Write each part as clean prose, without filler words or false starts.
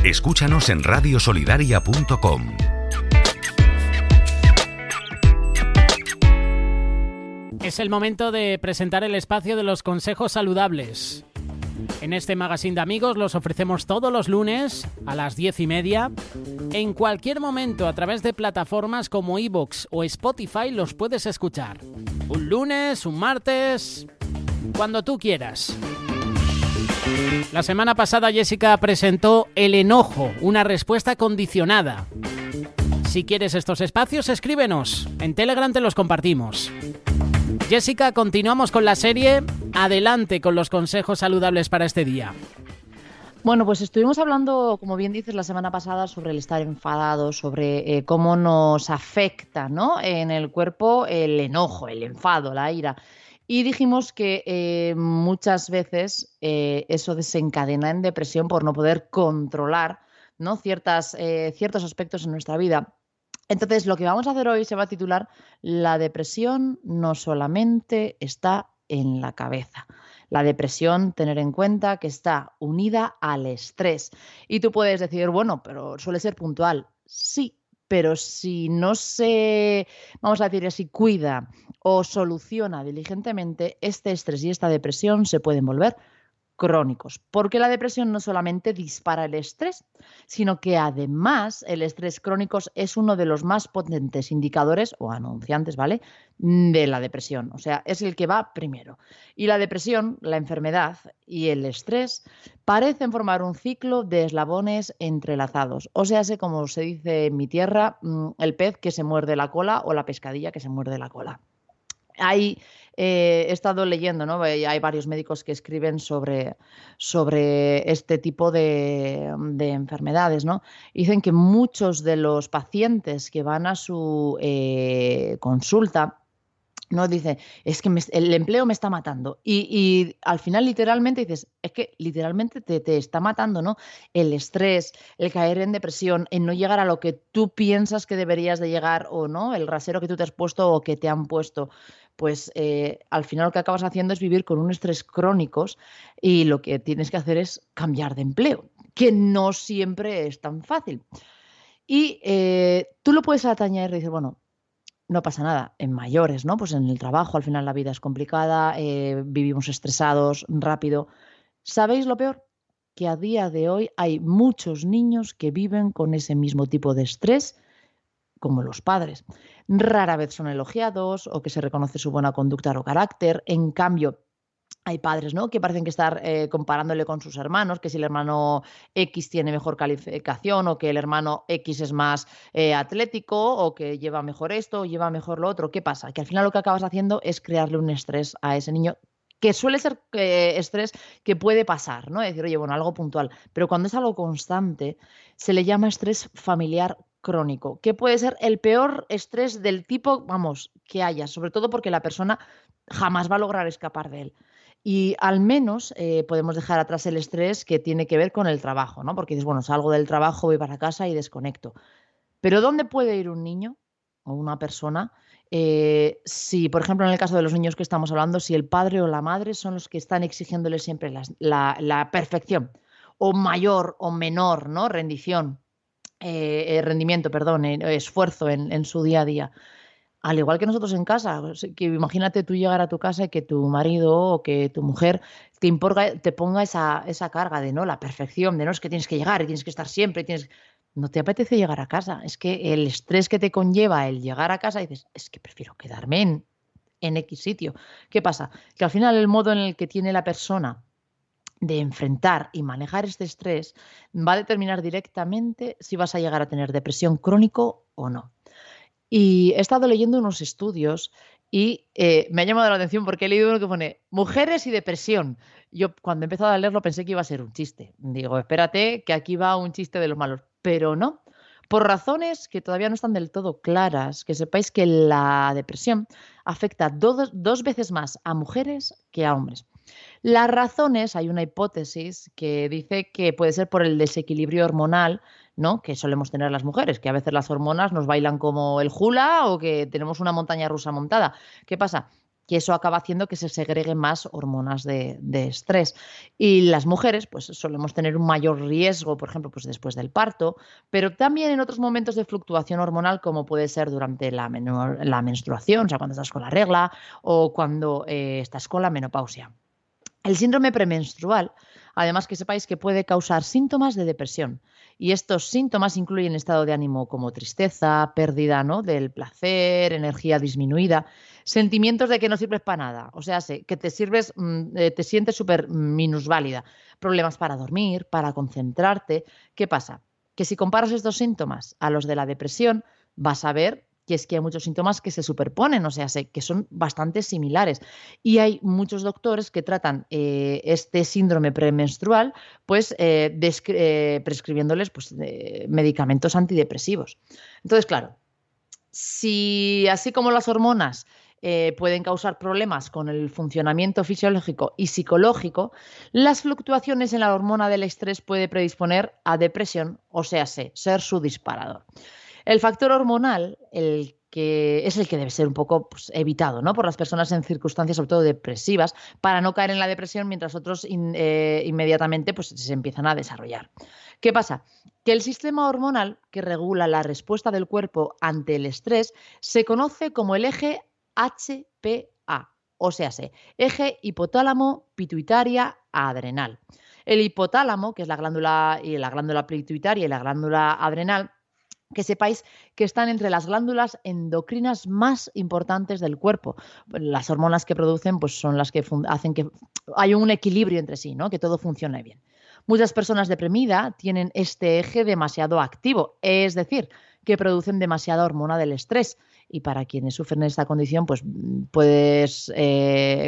Escúchanos en radiosolidaria.com. Es el momento de presentar el espacio de los consejos saludables. En este magazine de amigos los ofrecemos todos los lunes a las 10:30. En cualquier momento a través de plataformas como iVoox o Spotify los puedes escuchar. Un lunes, un martes, cuando tú quieras. La semana pasada Jessica presentó el enojo, una respuesta condicionada. Si quieres estos espacios, escríbenos. En Telegram te los compartimos. Jessica, continuamos con la serie. Adelante con los consejos saludables para este día. Bueno, pues estuvimos hablando, como bien dices, la semana pasada sobre el estar enfadado, sobre cómo nos afecta, ¿no?, en el cuerpo el enojo, el enfado, la ira. Y dijimos que muchas veces eso desencadena en depresión por no poder controlar, ¿no?, ciertos aspectos en nuestra vida. Entonces, lo que vamos a hacer hoy se va a titular La depresión no solamente está en la cabeza. La depresión, tener en cuenta que está unida al estrés. Y tú puedes decir, bueno, pero suele ser puntual. Sí, pero si no se, vamos a decir así, cuida o soluciona diligentemente, este estrés y esta depresión se pueden volver crónicos, porque la depresión no solamente dispara el estrés, sino que además el estrés crónico es uno de los más potentes indicadores o anunciantes, ¿vale?, de la depresión. O sea, es el que va primero. Y la depresión, la enfermedad y el estrés parecen formar un ciclo de eslabones entrelazados. O sea, como se dice en mi tierra, el pez que se muerde la cola o la pescadilla que se muerde la cola. He estado leyendo, ¿no?, hay varios médicos que escriben sobre este tipo de enfermedades, ¿no? Dicen que muchos de los pacientes que van a su consulta, no dice, es que el empleo me está matando. Y al final literalmente dices, es que literalmente te está matando, ¿no? El estrés, el caer en depresión, el no llegar a lo que tú piensas que deberías de llegar o no, el rasero que tú te has puesto o que te han puesto. Pues al final lo que acabas haciendo es vivir con un estrés crónicos y lo que tienes que hacer es cambiar de empleo, que no siempre es tan fácil. Y tú lo puedes atañer y decir, bueno, no pasa nada, en mayores, ¿no? Pues en el trabajo, al final la vida es complicada, vivimos estresados, rápido. ¿Sabéis lo peor? Que a día de hoy hay muchos niños que viven con ese mismo tipo de estrés como los padres. Rara vez son elogiados o que se reconoce su buena conducta o carácter. En cambio, hay padres, ¿no?, que parecen que estar comparándole con sus hermanos, que si el hermano X tiene mejor calificación o que el hermano X es más atlético o que lleva mejor esto o lleva mejor lo otro. ¿Qué pasa? Que al final lo que acabas haciendo es crearle un estrés a ese niño, que suele ser estrés que puede pasar, ¿no? Decir, oye, bueno, algo puntual. Pero cuando es algo constante, se le llama estrés familiar crónico, que puede ser el peor estrés del tipo, vamos, que haya, sobre todo porque la persona jamás va a lograr escapar de él. Y al menos podemos dejar atrás el estrés que tiene que ver con el trabajo, ¿no? Porque dices, bueno, salgo del trabajo, voy para casa y desconecto. Pero ¿dónde puede ir un niño o una persona si, por ejemplo, en el caso de los niños que estamos hablando, si el padre o la madre son los que están exigiéndole siempre la perfección o mayor o menor, ¿no?, rendimiento, perdón, esfuerzo en su día a día? Al igual que nosotros en casa, que imagínate tú llegar a tu casa y que tu marido o que tu mujer te ponga esa carga de, ¿no?, la perfección, de no, es que tienes que llegar y tienes que estar siempre, no te apetece llegar a casa. Es que el estrés que te conlleva el llegar a casa, dices, es que prefiero quedarme en X sitio. ¿Qué pasa? Que al final el modo en el que tiene la persona de enfrentar y manejar este estrés va a determinar directamente si vas a llegar a tener depresión crónico o no. Y he estado leyendo unos estudios y me ha llamado la atención porque he leído uno que pone mujeres y depresión. Yo cuando he empezado a leerlo pensé que iba a ser un chiste. Digo, espérate, que aquí va un chiste de los malos. Pero no. Por razones que todavía no están del todo claras, que sepáis que la depresión afecta dos veces más a mujeres que a hombres. Las razones, hay una hipótesis que dice que puede ser por el desequilibrio hormonal, ¿no?, que solemos tener las mujeres, que a veces las hormonas nos bailan como el hula o que tenemos una montaña rusa montada. ¿Qué pasa? que eso acaba haciendo que se segreguen más hormonas de estrés. Y las mujeres, pues solemos tener un mayor riesgo, por ejemplo, pues después del parto, pero también en otros momentos de fluctuación hormonal, como puede ser durante la menstruación, o sea, cuando estás con la regla o cuando estás con la menopausia. El síndrome premenstrual, además que sepáis que puede causar síntomas de depresión y estos síntomas incluyen estado de ánimo como tristeza, pérdida, ¿no?, del placer, energía disminuida, sentimientos de que no sirves para nada, o sea, que te sientes súper minusválida, problemas para dormir, para concentrarte. ¿Qué pasa? Que si comparas estos síntomas a los de la depresión, vas a ver que es que hay muchos síntomas que se superponen, o sea, que son bastante similares. Y hay muchos doctores que tratan este síndrome premenstrual, pues prescribiéndoles pues, medicamentos antidepresivos. Entonces, claro, si así como las hormonas pueden causar problemas con el funcionamiento fisiológico y psicológico, las fluctuaciones en la hormona del estrés puede predisponer a depresión, o sea, ser su disparador. El factor hormonal, el que es el que debe ser un poco pues, evitado, ¿no?, por las personas en circunstancias sobre todo depresivas para no caer en la depresión mientras otros inmediatamente pues, se empiezan a desarrollar. ¿Qué pasa? Que el sistema hormonal que regula la respuesta del cuerpo ante el estrés se conoce como el eje HPA, o sea, eje hipotálamo pituitaria adrenal. El hipotálamo, que es la glándula pituitaria y la glándula adrenal, que sepáis que están entre las glándulas endocrinas más importantes del cuerpo. Las hormonas que producen pues, son las que hacen que haya un equilibrio entre sí, ¿no?, que todo funcione bien. Muchas personas deprimidas tienen este eje demasiado activo, es decir, que producen demasiada hormona del estrés. Y para quienes sufren esta condición, pues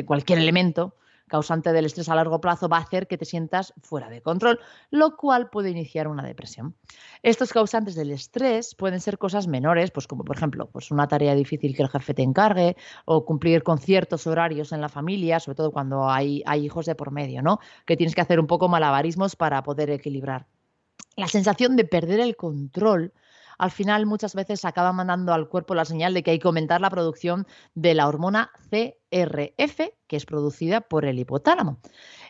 cualquier elemento causante del estrés a largo plazo va a hacer que te sientas fuera de control, lo cual puede iniciar una depresión. Estos causantes del estrés pueden ser cosas menores, pues como por ejemplo pues una tarea difícil que el jefe te encargue o cumplir con ciertos horarios en la familia, sobre todo cuando hay hijos de por medio, ¿no?, que tienes que hacer un poco malabarismos para poder equilibrar. La sensación de perder el control al final muchas veces acaba mandando al cuerpo la señal de que hay que aumentar la producción de la hormona CRF, que es producida por el hipotálamo.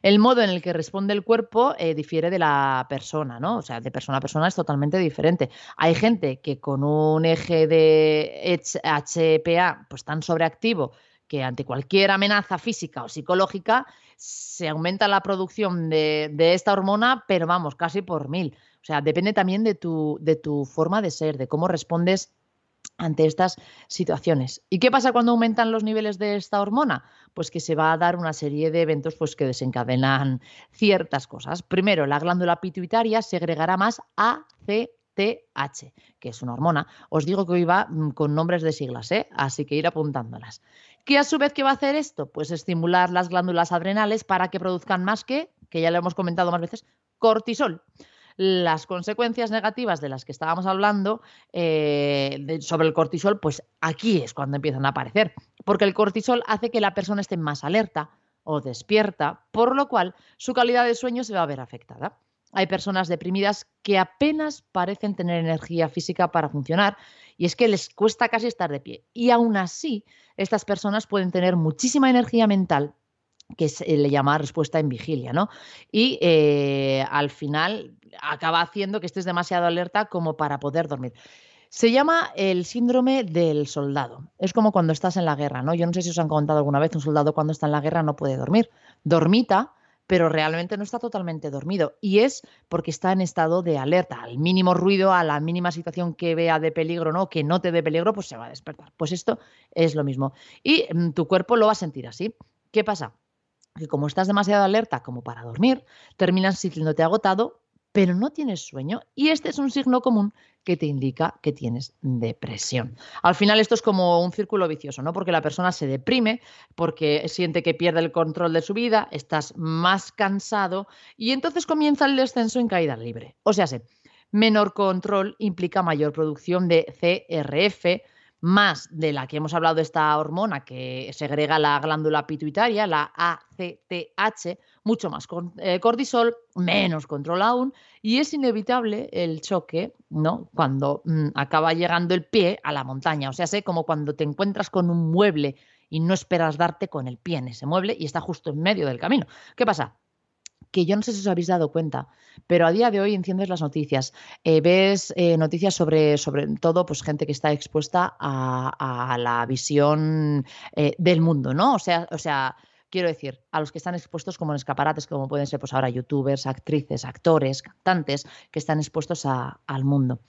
El modo en el que responde el cuerpo difiere de la persona, ¿no? O sea, de persona a persona es totalmente diferente. Hay gente que con un eje de HPA pues tan sobreactivo que ante cualquier amenaza física o psicológica se aumenta la producción de esta hormona, pero vamos, casi por 1000. O sea, depende también de tu forma de ser, de cómo respondes ante estas situaciones. ¿Y qué pasa cuando aumentan los niveles de esta hormona? Pues que se va a dar una serie de eventos pues, que desencadenan ciertas cosas. Primero, la glándula pituitaria segregará más ACTH, que es una hormona. Os digo que hoy va con nombres de siglas, así que ir apuntándolas. ¿Qué a su vez qué va a hacer esto? Pues estimular las glándulas adrenales para que produzcan más que ya lo hemos comentado más veces, cortisol. Las consecuencias negativas de las que estábamos hablando sobre el cortisol, pues aquí es cuando empiezan a aparecer, porque el cortisol hace que la persona esté más alerta o despierta, por lo cual su calidad de sueño se va a ver afectada. Hay personas deprimidas que apenas parecen tener energía física para funcionar y es que les cuesta casi estar de pie. Y aún así, estas personas pueden tener muchísima energía mental, que se le llama respuesta en vigilia, ¿no? Y al final acaba haciendo que estés demasiado alerta como para poder dormir. Se llama el síndrome del soldado. Es como cuando estás en la guerra, ¿no? Yo no sé si os han contado alguna vez, un soldado cuando está en la guerra no puede dormir. Dormita, pero realmente no está totalmente dormido. Y es porque está en estado de alerta. Al mínimo ruido, a la mínima situación que vea de peligro, ¿no?, que no te dé peligro, pues se va a despertar. Pues esto es lo mismo. Y tu cuerpo lo va a sentir así. ¿Qué pasa? Que como estás demasiado alerta como para dormir, terminas sintiéndote agotado, pero no tienes sueño. Y este es un signo común que te indica que tienes depresión. Al final esto es como un círculo vicioso, ¿no? Porque la persona se deprime, porque siente que pierde el control de su vida, estás más cansado y entonces comienza el descenso en caída libre. O sea, menor control implica mayor producción de CRF, más de la que hemos hablado de esta hormona que segrega la glándula pituitaria, la ACTH, mucho más cortisol, menos control aún, y es inevitable el choque, ¿no?, cuando acaba llegando el pie a la montaña. O sea, como cuando te encuentras con un mueble y no esperas darte con el pie en ese mueble y está justo en medio del camino. ¿Qué pasa? Que yo no sé si os habéis dado cuenta, pero a día de hoy enciendes las noticias, ves noticias sobre todo pues gente que está expuesta a la visión del mundo, ¿no? O sea, quiero decir, a los que están expuestos como en escaparates, como pueden ser pues ahora youtubers, actrices, actores, cantantes, que están expuestos al mundo.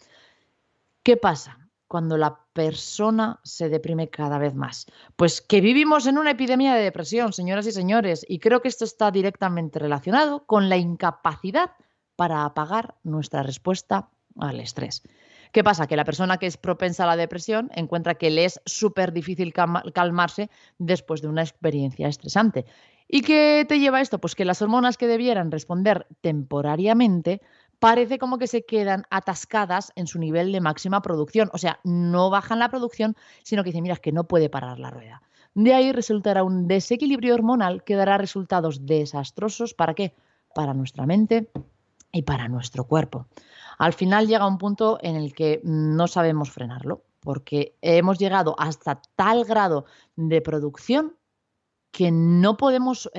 ¿Qué pasa cuando la persona se deprime cada vez más? Pues que vivimos en una epidemia de depresión, señoras y señores, y creo que esto está directamente relacionado con la incapacidad para apagar nuestra respuesta al estrés. ¿Qué pasa? Que la persona que es propensa a la depresión encuentra que le es súper difícil calmarse después de una experiencia estresante. ¿Y qué te lleva a esto? Pues que las hormonas que debieran responder temporariamente parece como que se quedan atascadas en su nivel de máxima producción. O sea, no bajan la producción, sino que dicen, mira, es que no puede parar la rueda. De ahí resultará un desequilibrio hormonal que dará resultados desastrosos. ¿Para qué? Para nuestra mente y para nuestro cuerpo. Al final llega un punto en el que no sabemos frenarlo, porque hemos llegado hasta tal grado de producción que no podemos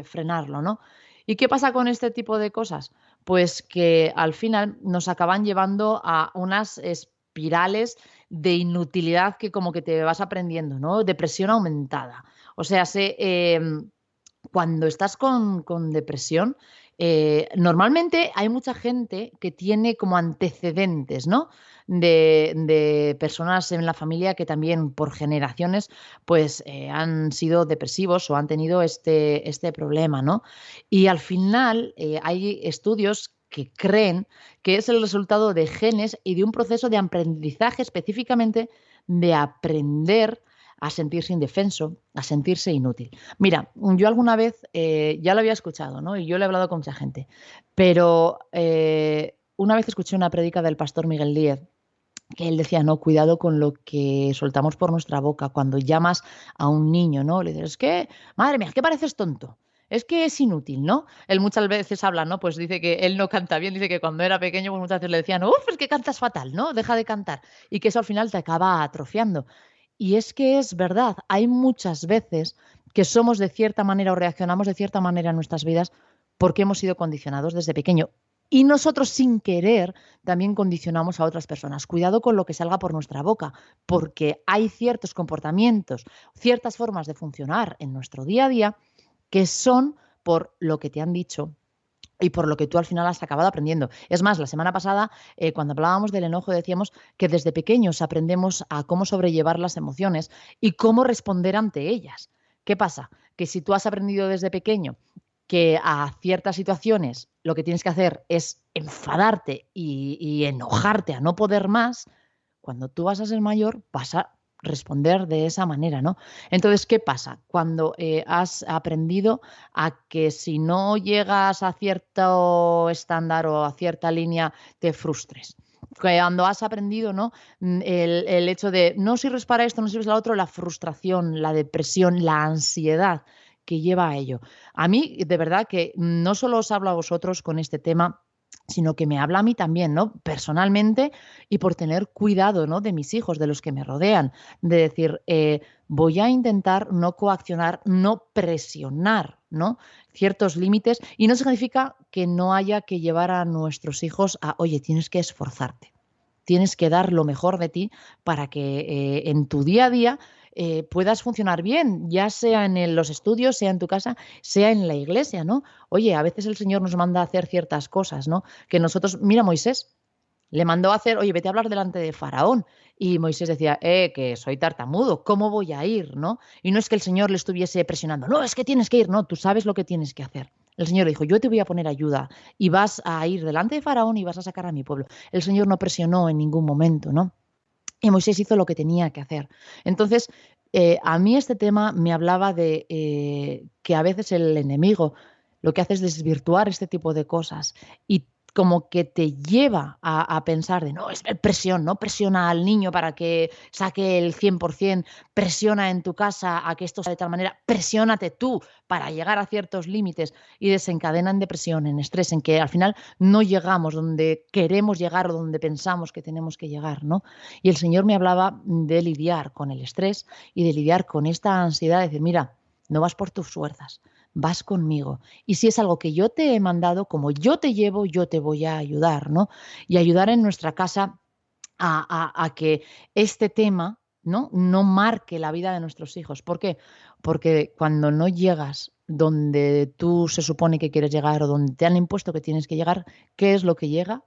frenarlo, ¿no? ¿Y qué pasa con este tipo de cosas? Pues que al final nos acaban llevando a unas espirales de inutilidad que como que te vas aprendiendo, ¿no? Depresión aumentada. O sea, cuando estás con depresión, normalmente hay mucha gente que tiene como antecedentes, ¿no? De personas en la familia que también por generaciones pues han sido depresivos o han tenido este problema, ¿no? Y al final hay estudios que creen que es el resultado de genes y de un proceso de aprendizaje específicamente de aprender a sentirse indefenso, a sentirse inútil. Mira, yo alguna vez ya lo había escuchado, ¿no? Y yo le he hablado con mucha gente, pero una vez escuché una prédica del pastor Miguel Díez, que él decía, no, cuidado con lo que soltamos por nuestra boca cuando llamas a un niño, ¿no? Le dices, es que, madre mía, es que pareces tonto. Es que es inútil, ¿no? Él muchas veces habla, ¿no? Pues dice que él no canta bien, dice que cuando era pequeño pues muchas veces le decían, uff, es que cantas fatal, ¿no? Deja de cantar. Y que eso al final te acaba atrofiando. Y es que es verdad, hay muchas veces que somos de cierta manera o reaccionamos de cierta manera en nuestras vidas porque hemos sido condicionados desde pequeño. Y nosotros sin querer también condicionamos a otras personas. Cuidado con lo que salga por nuestra boca, porque hay ciertos comportamientos, ciertas formas de funcionar en nuestro día a día que son por lo que te han dicho y por lo que tú al final has acabado aprendiendo. Es más, la semana pasada, cuando hablábamos del enojo, decíamos que desde pequeños aprendemos a cómo sobrellevar las emociones y cómo responder ante ellas. ¿Qué pasa? Que si tú has aprendido desde pequeño que a ciertas situaciones lo que tienes que hacer es enfadarte y enojarte a no poder más, cuando tú vas a ser mayor vas a responder de esa manera, ¿no? Entonces, ¿qué pasa? Cuando has aprendido a que si no llegas a cierto estándar o a cierta línea te frustres. Cuando has aprendido, ¿no? El hecho de no sirves para esto, no sirves para lo otro, la frustración, la depresión, la ansiedad que lleva a ello. A mí, de verdad que no solo os hablo a vosotros con este tema, sino que me habla a mí también, ¿no? Personalmente y por tener cuidado, ¿no? De mis hijos, de los que me rodean, de decir, voy a intentar no coaccionar, no presionar, ¿no? Ciertos límites y no significa que no haya que llevar a nuestros hijos a, oye, tienes que esforzarte, tienes que dar lo mejor de ti para que en tu día a día puedas funcionar bien, ya sea en los estudios, sea en tu casa, sea en la iglesia, ¿no? Oye, a veces el Señor nos manda a hacer ciertas cosas, ¿no? Que nosotros, mira Moisés, le mandó a hacer, oye, vete a hablar delante de Faraón. Y Moisés decía, que soy tartamudo, ¿cómo voy a ir, no? Y no es que el Señor le estuviese presionando, no, es que tienes que ir, no, tú sabes lo que tienes que hacer. El Señor dijo, yo te voy a poner ayuda y vas a ir delante de Faraón y vas a sacar a mi pueblo. El Señor no presionó en ningún momento, ¿no? Y Moisés hizo lo que tenía que hacer. Entonces, a mí este tema me hablaba de que a veces el enemigo lo que hace es desvirtuar este tipo de cosas y como que te lleva a pensar de, no, es presión, ¿no? Presiona al niño para que saque el 100%, presiona en tu casa a que esto sea de tal manera, presiónate tú para llegar a ciertos límites y desencadena en depresión, en estrés, en que al final no llegamos donde queremos llegar o donde pensamos que tenemos que llegar, ¿no? Y el Señor me hablaba de lidiar con el estrés y de lidiar con esta ansiedad, de decir, mira, no vas por tus fuerzas, vas conmigo. Y si es algo que yo te he mandado, como yo te llevo, yo te voy a ayudar, ¿no? Y ayudar en nuestra casa a que este tema, ¿no? No marque la vida de nuestros hijos. ¿Por qué? Porque cuando no llegas donde tú se supone que quieres llegar o donde te han impuesto que tienes que llegar, ¿qué es lo que llega?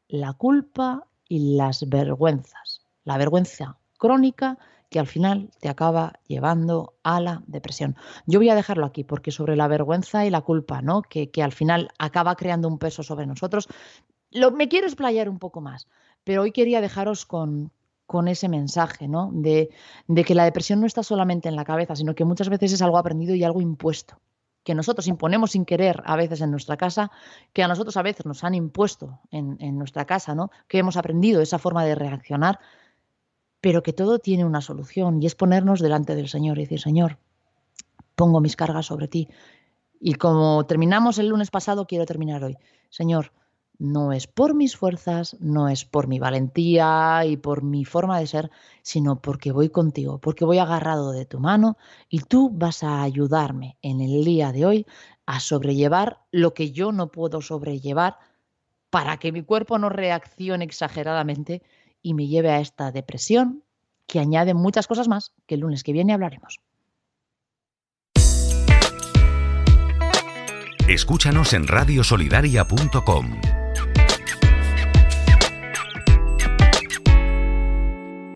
La culpa y las vergüenzas. La vergüenza crónica que al final te acaba llevando a la depresión. Yo voy a dejarlo aquí porque sobre la vergüenza y la culpa, ¿no? que al final acaba creando un peso sobre nosotros, me quiero explayar un poco más, pero hoy quería dejaros con ese mensaje, ¿no? De que la depresión no está solamente en la cabeza, sino que muchas veces es algo aprendido y algo impuesto, que nosotros imponemos sin querer a veces en nuestra casa, que a nosotros a veces nos han impuesto en nuestra casa, ¿no? Que hemos aprendido esa forma de reaccionar, pero que todo tiene una solución y es ponernos delante del Señor y decir, Señor, pongo mis cargas sobre ti. Y como terminamos el lunes pasado, quiero terminar hoy. Señor, no es por mis fuerzas, no es por mi valentía y por mi forma de ser, sino porque voy contigo, porque voy agarrado de tu mano y tú vas a ayudarme en el día de hoy a sobrellevar lo que yo no puedo sobrellevar para que mi cuerpo no reaccione exageradamente y me lleve a esta depresión que añade muchas cosas más que el lunes que viene hablaremos. Escúchanos en radiosolidaria.com.